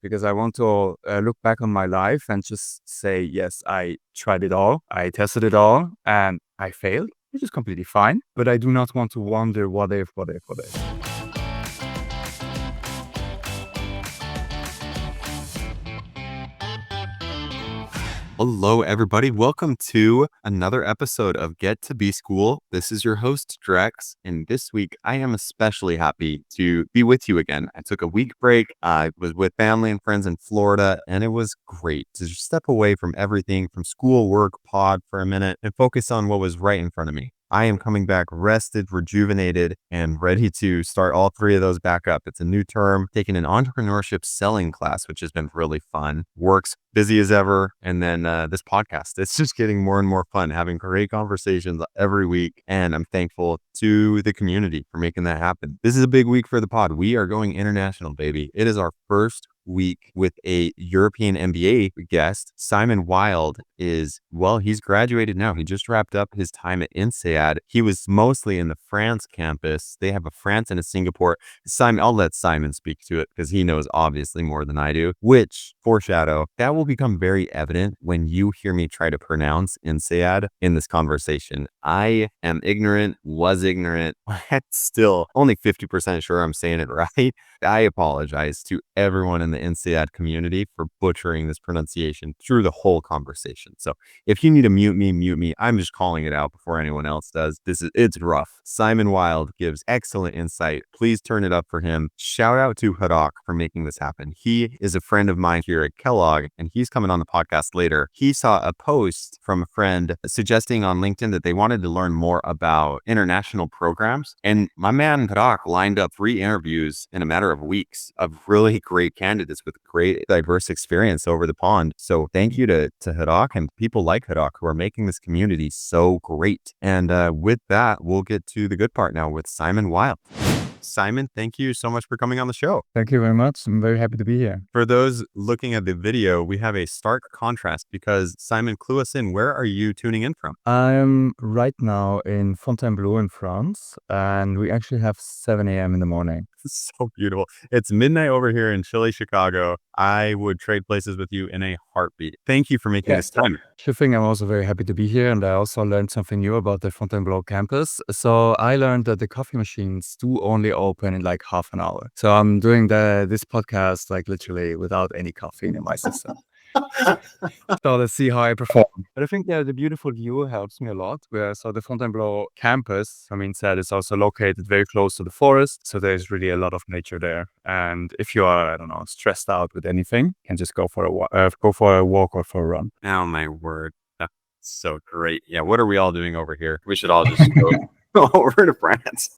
because I want to look back on my life and just say, yes, I tried it all, I tested it all, and I failed, which is completely fine. But I do not want to wonder what if, what if, what if. Hello, everybody. Welcome to another episode of Get to Be School. This is your host, Drex, and this week I am especially happy to be with you again. I took a week break. I was with family and friends in Florida, and it was great to just step away from everything, from school, work, pod for a minute, and focus on what was right in front of me. I am coming back rested, rejuvenated, and ready to start all three of those back up. It's a new term, taking an entrepreneurship selling class, which has been really fun. Work's busy as ever. And then this podcast, it's just getting more and more fun, having great conversations every week. And I'm thankful to the community for making that happen. This is a big week for the pod. We are going international, baby. It is our first week with a European MBA guest. Simon Wild he's graduated now. He just wrapped up his time at INSEAD. He was mostly in the France campus. They have a France and a Singapore. I'll let Simon speak to it because he knows obviously more than I do, which foreshadow that will become very evident when you hear me try to pronounce INSEAD in this conversation. I am ignorant, was ignorant, but still only 50% sure I'm saying it right. I apologize to everyone in the INSEAD community for butchering this pronunciation through the whole conversation. So if you need to mute me. I'm just calling it out before anyone else does. It's rough. Simon Wild gives excellent insight. Please turn it up for him. Shout out to Hadok for making this happen. He is a friend of mine here at Kellogg, and he's coming on the podcast later. He saw a post from a friend suggesting on LinkedIn that they wanted to learn more about international programs. And my man Hadok lined up 3 interviews in a matter of weeks of really great candidates with great diverse experience over the pond. So thank you to Hadok and people like Hadok who are making this community so great. And with that, we'll get to the good part now with Simon Wild. Simon, thank you so much for coming on the show. Thank you very much. I'm very happy to be here. For those looking at the video, we have a stark contrast because Simon, clue us in. Where are you tuning in from? I'm right now in Fontainebleau in France, and we actually have 7 a.m. in the morning. It's so beautiful. It's midnight over here in chilly Chicago. I would trade places with you in a heartbeat. Thank you for making this time. Sure thing. I'm also very happy to be here, and I also learned something new about the Fontainebleau campus. So I learned that the coffee machines do only open in like half an hour. So I'm doing this podcast like literally without any caffeine in my system. So let's see how I perform. But I think the beautiful view helps me a lot. So the Fontainebleau campus, INSEAD, is also located very close to the forest. So there's really a lot of nature there. And if you are, stressed out with anything, you can just go for a walk or for a run. Oh my word. That's so great. Yeah. What are we all doing over here? We should all just go over to France.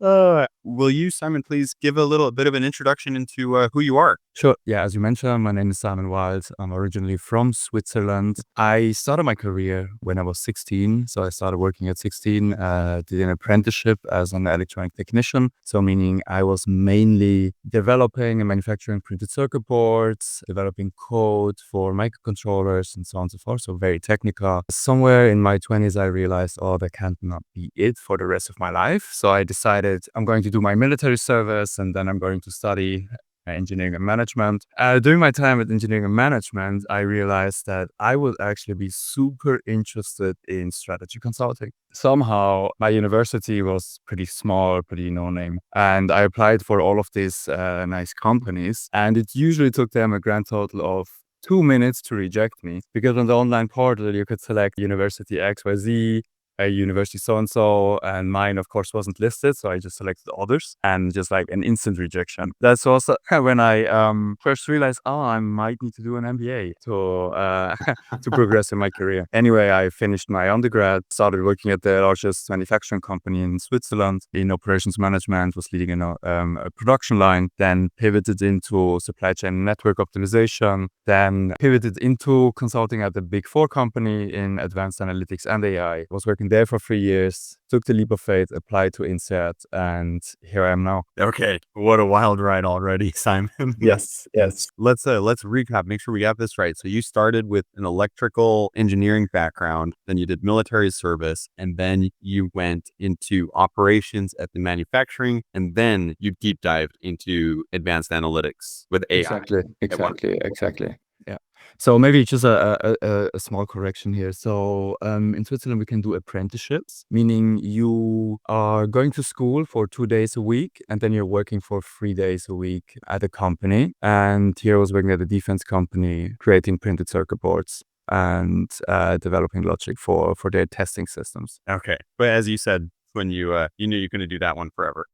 Will you, Simon, please give a little bit of an introduction into who you are? Sure. Yeah, as you mentioned, my name is Simon Wild. I'm originally from Switzerland. I started my career when I was 16. So I started working at 16, did an apprenticeship as an electronic technician. So meaning I was mainly developing and manufacturing printed circuit boards, developing code for microcontrollers and so on and so forth. So very technical. Somewhere in my 20s, I realized, that can't not be it for the rest of my life. So I decided I'm going to do my military service and then I'm going to study engineering and management. During my time at engineering and management, I realized that I would actually be super interested in strategy consulting. Somehow, my university was pretty small, pretty no-name, and I applied for all of these nice companies, and it usually took them a grand total of 2 minutes to reject me, because on the online portal, you could select University XYZ, a university so-and-so, and mine, of course, wasn't listed. So I just selected others and just like an instant rejection. That's also when I first realized, I might need to do an MBA to progress in my career. Anyway, I finished my undergrad, started working at the largest manufacturing company in Switzerland in operations management, was leading a production line, then pivoted into supply chain network optimization, then pivoted into consulting at the Big Four company in advanced analytics and AI. Was working there for 3 years, took the leap of faith, applied to INSEAD, and here I am now. Okay, what a wild ride already, Simon. Yes. Let's recap, make sure we have this right. So you started with an electrical engineering background, then you did military service, and then you went into operations at the manufacturing, and then you deep dived into advanced analytics with AI. Exactly. Yeah. So maybe just a small correction here. So in Switzerland, we can do apprenticeships, meaning you are going to school for 2 days a week, and then you're working for 3 days a week at a company. And here I was working at a defense company, creating printed circuit boards and developing logic for their testing systems. Okay, but as you said, when you knew you couldn't do that one forever.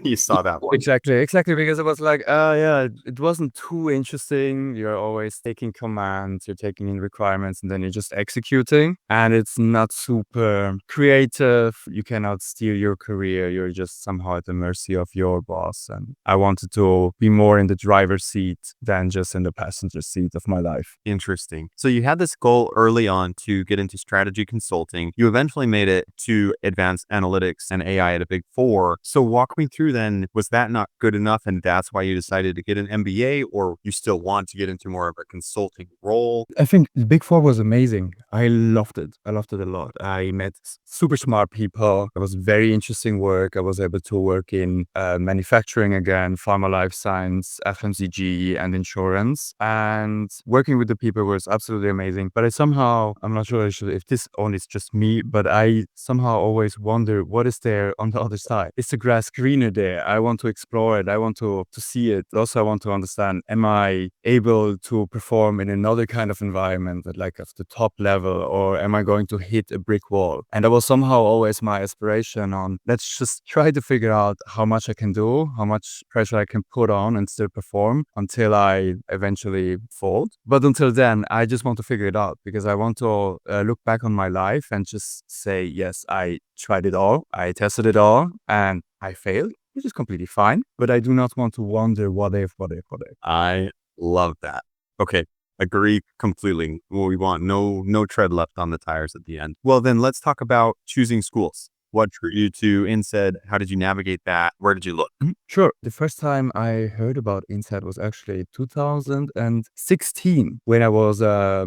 You saw that one. Exactly, because it was like, yeah, it wasn't too interesting. You're always taking commands, you're taking in requirements, and then you're just executing. And it's not super creative. You cannot steer your career. You're just somehow at the mercy of your boss. And I wanted to be more in the driver's seat than just in the passenger seat of my life. Interesting. So you had this goal early on to get into strategy consulting. You eventually made it to advanced analytics and AI at a Big Four. So walk me through then, was that not good enough and that's why you decided to get an MBA, or you still want to get into more of a consulting role? I think the Big Four was amazing. I loved it. I loved it a lot. I met super smart people. It was very interesting work. I was able to work in manufacturing again, pharma, life science, FMCG, and insurance. And working with the people was absolutely amazing. But I'm not sure if this only is just me, but I somehow always wonder what is there on the other side. Is the grass greener there? I want to explore it. I want to see it. Also, I want to understand, am I able to perform in another kind of environment at like at the top level, or am I going to hit a brick wall? And that was somehow always my aspiration on, let's just try to figure out how much I can do, how much pressure I can put on and still perform until I eventually fold. But until then, I just want to figure it out, because I want to look back on my life and just say, yes, I tried it all, I tested it all, and I failed, which is completely fine. But I do not want to wonder what if. I love that. Okay. Agree completely. Well, we want no tread left on the tires at the end. Well, then let's talk about choosing schools. What drew you to INSEAD? How did you navigate that? Where did you look? Sure. The first time I heard about INSEAD was actually 2016, when I was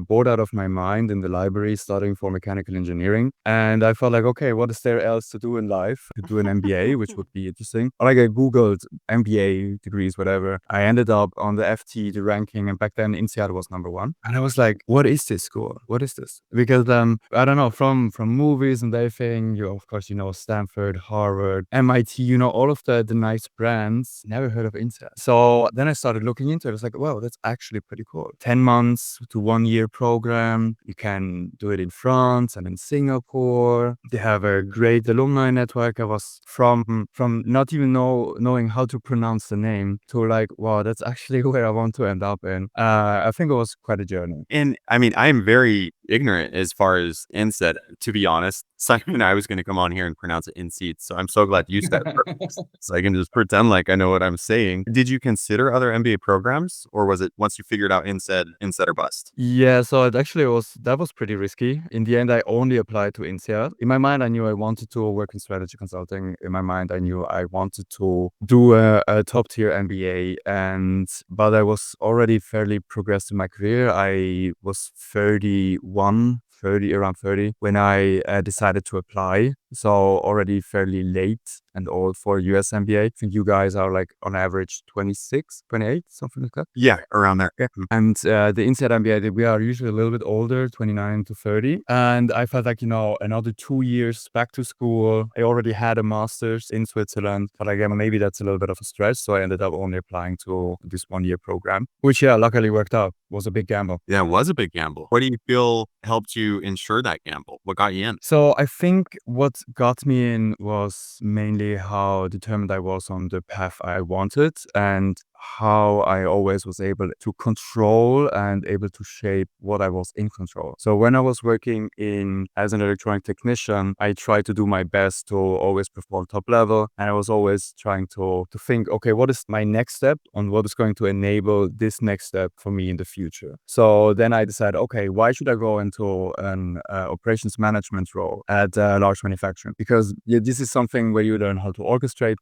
bored out of my mind in the library studying for mechanical engineering. And I felt like, okay, what is there else to do in life? To do an MBA, which would be interesting. Like I Googled MBA degrees, whatever. I ended up on the FT, the ranking, and back then INSEAD was number one. And I was like, what is this school? What is this? Because I don't know, from movies and everything, of course, Stanford, Harvard, MIT, all of the nice brands. Never heard of INSEAD. So then I started looking into it. I was like, wow, that's actually pretty cool. 10 months to 1 year program. You can do it in France and in Singapore. They have a great alumni network. I was from not even knowing how to pronounce the name to like, wow, that's actually where I want to end up in. I think it was quite a journey. And I mean, I am very ignorant as far as INSEAD, to be honest. Simon and I was going to come on here and pronounce it INSEAD. So I'm so glad you said it. So I can just pretend like I know what I'm saying. Did you consider other MBA programs, or was it once you figured out INSEAD or bust? Yeah, so that was pretty risky. In the end, I only applied to INSEAD. In my mind, I knew I wanted to work in strategy consulting. In my mind, I knew I wanted to do a top tier MBA, but I was already fairly progressed in my career. I was around 30 when I decided to apply. So already fairly late and old for US MBA. I think you guys are like on average 26, 28, something like that. Yeah, around there. Yeah. And the INSEAD MBA, we are usually a little bit older, 29 to 30. And I felt like, another 2 years back to school. I already had a master's in Switzerland, but again, maybe that's a little bit of a stretch. So I ended up only applying to this 1 year program, which, yeah, luckily worked out. It was a big gamble. Yeah, it was a big gamble. What do you feel helped you ensure that gamble? What got you in? So I think what got me in was mainly how determined I was on the path I wanted and how I always was able to control and able to shape what I was in control. So when I was working as an electronic technician, I tried to do my best to always perform top level. And I was always trying to think, okay, what is my next step and what is going to enable this next step for me in the future? So then I decided, okay, why should I go into an operations management role at large manufacturing? Because this is something where you learn how to orchestrate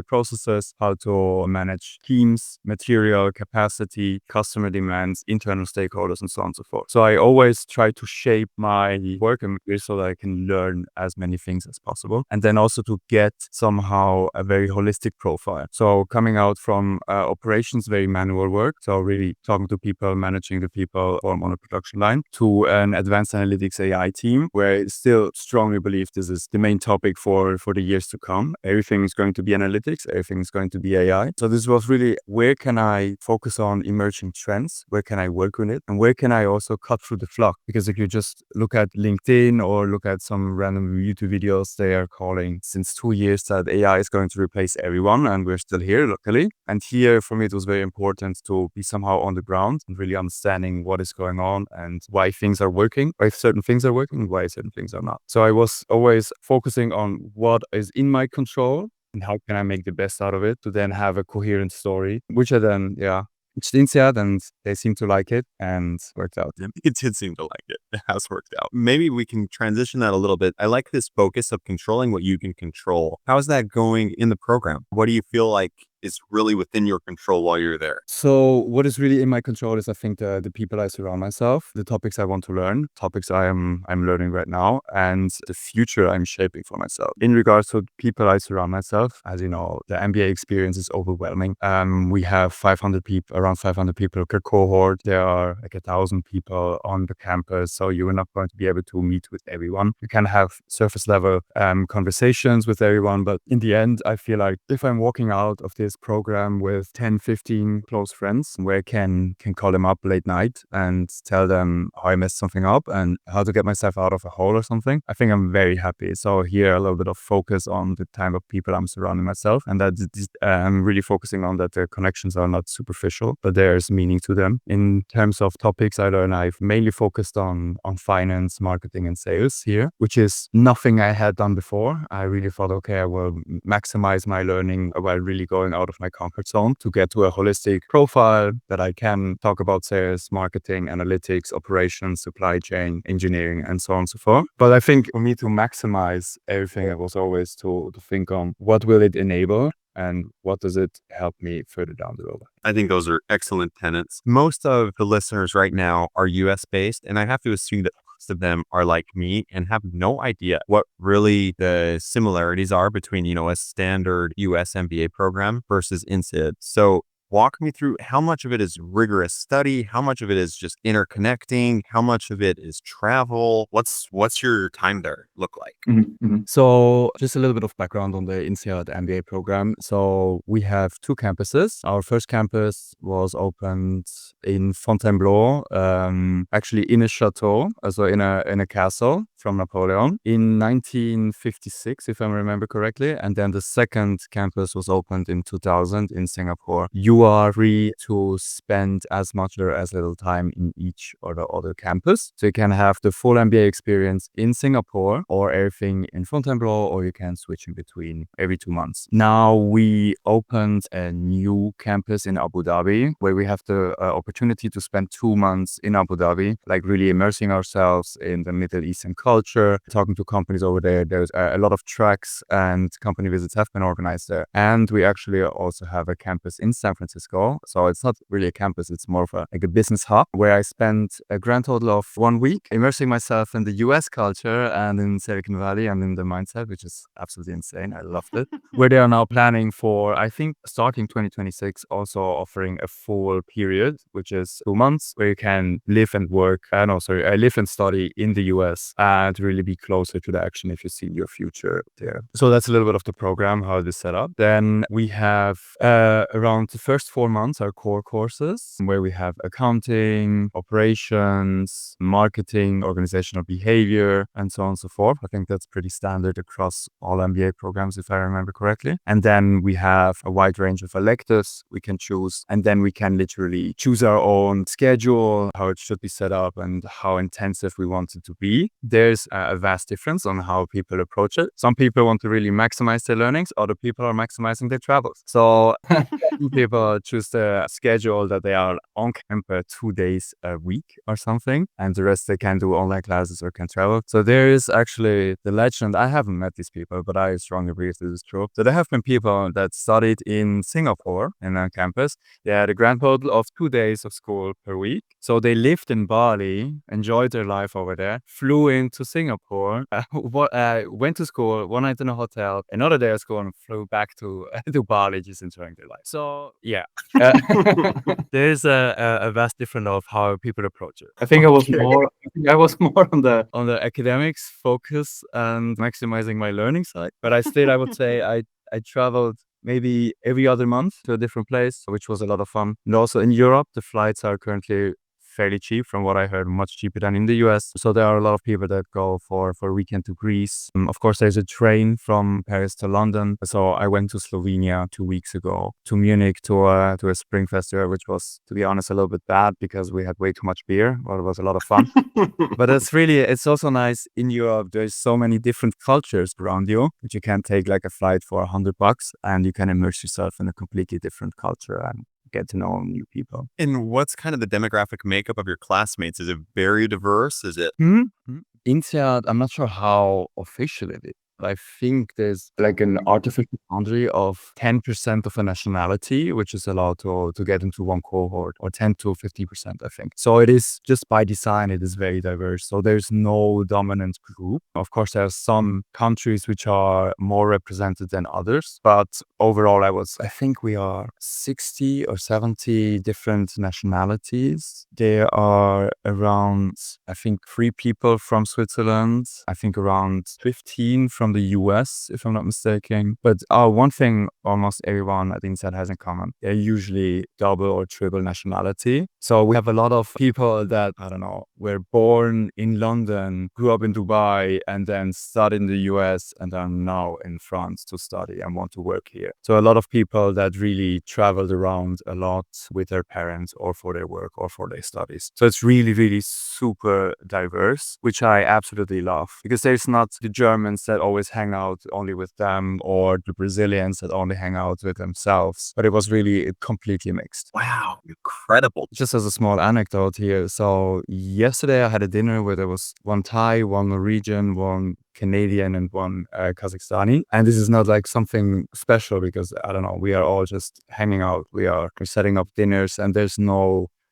processes, how to manage teams, material, capacity, customer demands, internal stakeholders, and so on and so forth. So I always try to shape my work and so that I can learn as many things as possible. And then also to get somehow a very holistic profile. So coming out from operations, very manual work. So really talking to people, managing the people on a production line, to an advanced analytics AI team, where I still strongly believe this is the main topic for the years to come. Everything is going to be analytics, everything is going to be AI. So this was really, where can I focus on emerging trends? Where can I work on it? And where can I also cut through the flock? Because if you just look at LinkedIn or look at some random YouTube videos, they are calling since 2 years that AI is going to replace everyone, and we're still here, luckily. And here, for me, it was very important to be somehow on the ground and really understanding what is going on and why things are working, why certain things are working, why certain things are not. So I was always focusing on what is in my control and how can I make the best out of it to then have a coherent story, which I then, pitched INSEAD, and they seem to like it and worked out. It did seem to like it. It has worked out. Maybe we can transition that a little bit. I like this focus of controlling what you can control. How is that going in the program? What do you feel like is really within your control while you're there? So what is really in my control is, I think, the people I surround myself, the topics I want to learn, topics I'm learning right now, and the future I'm shaping for myself. In regards to people I surround myself, as you know, the MBA experience is overwhelming. We have around 500 people per cohort. There are like 1,000 people on the campus, so you are not going to be able to meet with everyone. You can have surface level conversations with everyone, but in the end, I feel like if I'm walking out of this program with 10, 15 close friends, where I can call them up late night and tell them how I messed something up and how to get myself out of a hole or something, I think I'm very happy. So here, a little bit of focus on the type of people I'm surrounding myself, and that I'm really focusing on that the connections are not superficial, but there's meaning to them. In terms of topics I learn, I've mainly focused on finance, marketing, and sales here, which is nothing I had done before. I really thought, okay, I will maximize my learning while really going out of my comfort zone to get to a holistic profile that I can talk about sales, marketing, analytics, operations, supply chain, engineering, and so on and so forth. But I think for me to maximize everything, it was always to think on what will it enable and what does it help me further down the road. I think those are excellent tenets. Most of the listeners right now are US based, and I have to assume that most of them are like me and have no idea what really the similarities are between, a standard US MBA program versus INSEAD. So walk me through, how much of it is rigorous study? How much of it is just interconnecting? How much of it is travel? What's your time there look like? So just a little bit of background on the INSEAD MBA program. So we have 2 campuses. Our first campus was opened in Fontainebleau, actually in a chateau, also in a castle from Napoleon in 1956, if I remember correctly. And then the second campus was opened in 2000 in Singapore. You are free to spend as much or as little time in each or the other campus. So you can have the full MBA experience in Singapore or everything in Fontainebleau, or you can switch in between every 2 months. Now we opened a new campus in Abu Dhabi, where we have the opportunity to spend 2 months in Abu Dhabi, like really immersing ourselves in the Middle Eastern culture, talking to companies over there. There's a lot of tracks and company visits have been organized there. And we actually also have a campus in San Francisco. So it's not really a campus, it's more of a business hub, where I spent a grand total of 1 week immersing myself in the US culture and in Silicon Valley and in the mindset, which is absolutely insane. I loved it. Where they are now planning for, I think, starting 2026, also offering a full period, which is 2 months, where you can live and work, live and study in the US and really be closer to the action if you see your future there. So that's a little bit of the program, how it is set up. Then we have around the first 4 months are core courses where we have accounting, operations, marketing, organizational behavior, and so on and so forth. I think that's pretty standard across all MBA programs, if I remember correctly. And then we have a wide range of electives we can choose, and then we can literally choose our own schedule, how it should be set up, and how intensive we want it to be. There's a vast difference on how people approach it. Some people want to really maximize their learnings, other people are maximizing their travels. So some people choose the schedule that they are on campus 2 days a week or something, and the rest they can do online classes or can travel. So there is actually the legend. I haven't met these people, but I strongly believe this is true. So there have been people that studied in Singapore in a campus. They had a grand total of 2 days of school per week. So they lived in Bali, enjoyed their life over there, flew into Singapore, went to school, 1 night in a hotel, another day at school, and flew back to to Bali, just enjoying their life. So yeah, there's a vast difference of how people approach it. I think I was more on the academics focus and maximizing my learning side, but I would say I traveled maybe every other month to a different place, which was a lot of fun. And also in Europe, the flights are currently fairly cheap, from what I heard, much cheaper than in the US. So there are a lot of people that go for a weekend to Greece. Of course, there's a train from Paris to London. So I went to Slovenia 2 weeks ago, to Munich, to a spring festival, which was, to be honest, a little bit bad because we had way too much beer, but it was a lot of fun. But it's also nice in Europe. There's so many different cultures around you that you can take like a flight for $100 and you can immerse yourself in a completely different culture and get to know new people. And what's kind of the demographic makeup of your classmates? Is it very diverse? Is it? INSEAD, I'm not sure how official it is. I think there's like an artificial boundary of 10% of a nationality, which is allowed to get into one cohort, or 10 to 50%, I think. So it is just by design, it is very diverse. So there's no dominant group. Of course, there are some countries which are more represented than others, but overall, I think we are 60 or 70 different nationalities. There are around, I think, 3 people from Switzerland, I think around 15 from the US, if I'm not mistaken. But one thing almost everyone at INSEAD has in common, they're usually double or triple nationality. So we have a lot of people that, I don't know, were born in London, grew up in Dubai, and then studied in the US, and are now in France to study and want to work here. So a lot of people that really traveled around a lot with their parents or for their work or for their studies. So it's really, really super diverse, which I absolutely love, because there's not the Germans that always hang out only with them, or the Brazilians that only hang out with themselves, but it was really completely mixed. Wow, incredible. Just as a small anecdote here, so yesterday I had a dinner where there was one Thai, one Norwegian, one Canadian, and one Kazakhstani. And this is not like something special because, I don't know, we are all just hanging out. We're setting up dinners, and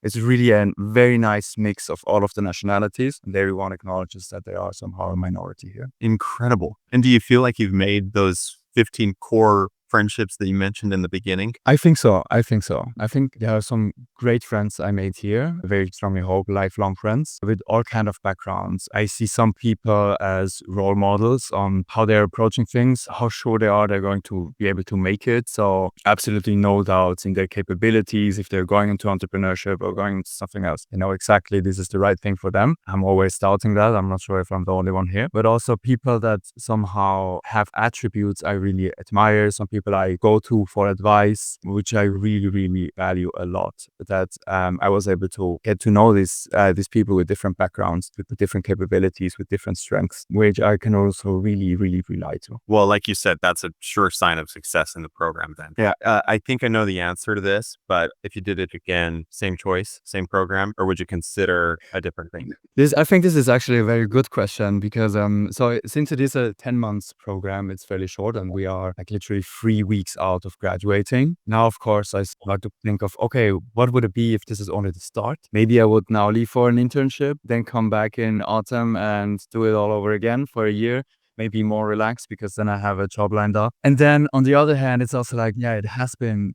it's really a very nice mix of all of the nationalities, and everyone acknowledges that they are somehow a minority here. Incredible. And do you feel like you've made those 15 core friendships that you mentioned in the beginning? I think so. I think there are some great friends I made here. I very strongly hope lifelong friends with all kind of backgrounds. I see some people as role models on how they're approaching things, how sure they're going to be able to make it. So absolutely no doubts in their capabilities. If they're going into entrepreneurship or going into something else, you know exactly this is the right thing for them. I'm always doubting that. I'm not sure if I'm the only one here, but also people that somehow have attributes I really admire. Some people I go to for advice, which I really, really value a lot. That I was able to get to know these people with different backgrounds, with different capabilities, with different strengths, which I can also really, really rely to. Well, like you said, that's a sure sign of success in the program then. Yeah, I think I know the answer to this, but if you did it again, same choice, same program, or would you consider a different thing? I think this is actually a very good question, because so since it is a 10 months program, it's fairly short, and we are like literally 3 weeks out of graduating. Now, of course, I start to think of, okay, what would it be if this is only the start? Maybe I would now leave for an internship, then come back in autumn and do it all over again for a year. maybe more relaxed because then I have a job lined up. And then on the other hand, it's also like, yeah, it has been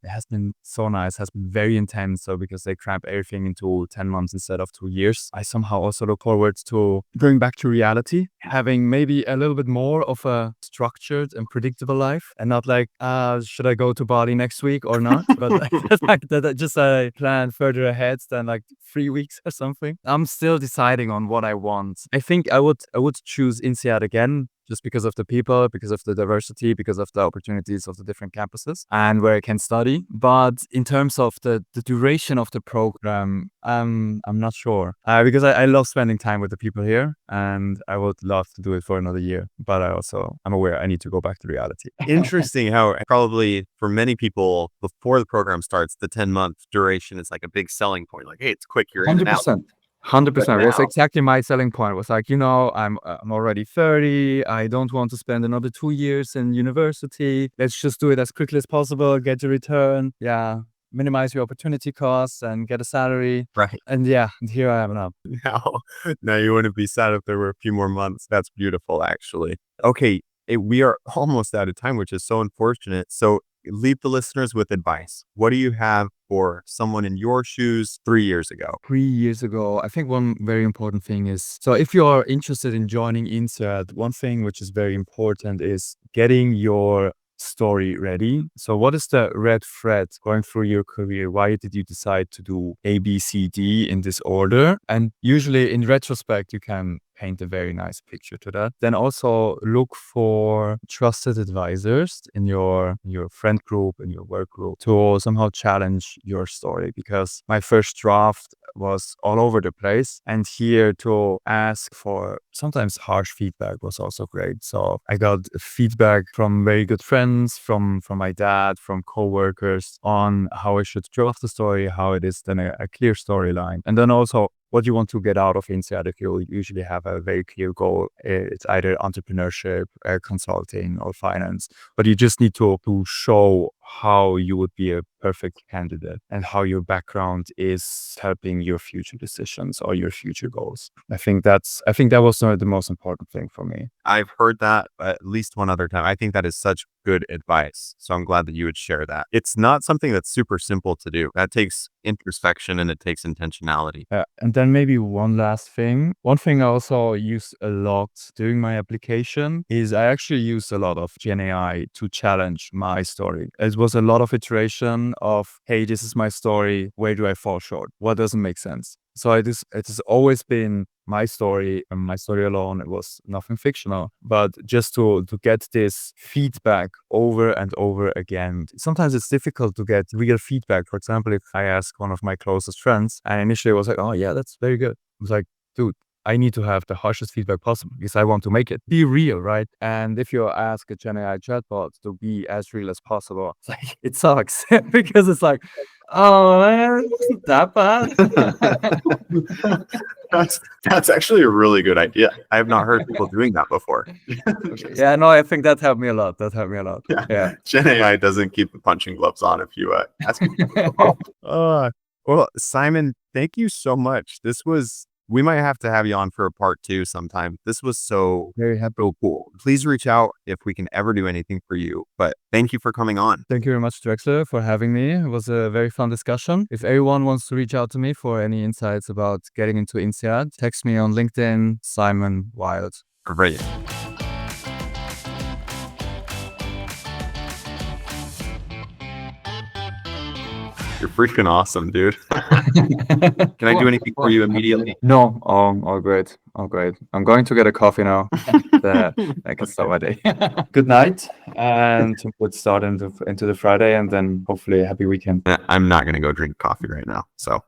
so nice, has been very intense. So because they cramp everything into 10 months instead of 2 years, I somehow also look forward to going back to reality, having maybe a little bit more of a structured and predictable life, and not like, should I go to Bali next week or not? But like that, just I plan further ahead than like 3 weeks or something. I'm still deciding on what I want. I think I would choose INSEAD again, just because of the people, because of the diversity, because of the opportunities of the different campuses and where I can study. But in terms of the duration of the program, I'm not sure, because I love spending time with the people here, and I would love to do it for another year. But I'm aware I need to go back to reality. Interesting how probably for many people before the program starts, the 10-month duration is like a big selling point. Like, hey, it's quick, you're in and out. 100%. That's Now- exactly my selling point. It was like, I'm already 30. I don't want to spend another 2 years in university. Let's just do it as quickly as possible, get the return. Yeah. Minimize your opportunity costs and get a salary. Right. And yeah, here I am now. Now you wouldn't be sad if there were a few more months. That's beautiful, actually. Okay. We are almost out of time, which is so unfortunate. So leave the listeners with advice. What do you have for someone in your shoes 3 years ago? 3 years ago, I think one very important thing is, so if you're interested in joining INSEAD, one thing which is very important is getting your story ready. So what is the red thread going through your career? Why did you decide to do A, B, C, D in this order? And usually in retrospect, you can paint a very nice picture to that. Then also look for trusted advisors in your friend group, in your work group, to somehow challenge your story, because my first draft was all over the place, and here to ask for sometimes harsh feedback was also great. So I got feedback from very good friends, from my dad, from coworkers, on how I should draft the story, how it is then a clear storyline. And then also what you want to get out of INSEAD. If you usually have a very clear goal, it's either entrepreneurship, consulting, or finance, but you just need to show how you would be a perfect candidate and how your background is helping your future decisions or your future goals. I think that was the most important thing for me. I've heard that at least one other time. I think that is such good advice. So I'm glad that you would share that. It's not something that's super simple to do. That takes introspection and it takes intentionality. And then maybe one last thing. One thing I also use a lot during my application is I actually use a lot of Gen AI to challenge my story. It was a lot of iteration of, hey, this is my story. Where do I fall short? What doesn't make sense? So it has always been my story and my story alone. It was nothing fictional, but just to get this feedback over and over again. Sometimes it's difficult to get real feedback. For example, if I ask one of my closest friends, and initially I was like, oh yeah, that's very good. I was like, dude, I need to have the harshest feedback possible because I want to make it be real, right? And if you ask a Gen AI chatbot to be as real as possible, it's like, it sucks because it's like, oh man, it wasn't that bad. That's actually a really good idea. I have not heard people doing that before. Yeah, no, I think that helped me a lot. Yeah. Gen AI doesn't keep the punching gloves on if you ask him. Well, Simon, thank you so much. We might have to have you on for a part 2 sometime. This was so Very happy. cool. Please reach out if we can ever do anything for you. But thank you for coming on. Thank you very much, Drexler, for having me. It was a very fun discussion. If anyone wants to reach out to me for any insights about getting into INSEAD, text me on LinkedIn, Simon Wild. Great. You're freaking awesome, dude. Can I do anything for you immediately? No, all great. I'm going to get a coffee now. I can start my day. Good night, and let's start into the Friday, and then hopefully a happy weekend. I'm not going to go drink coffee right now. So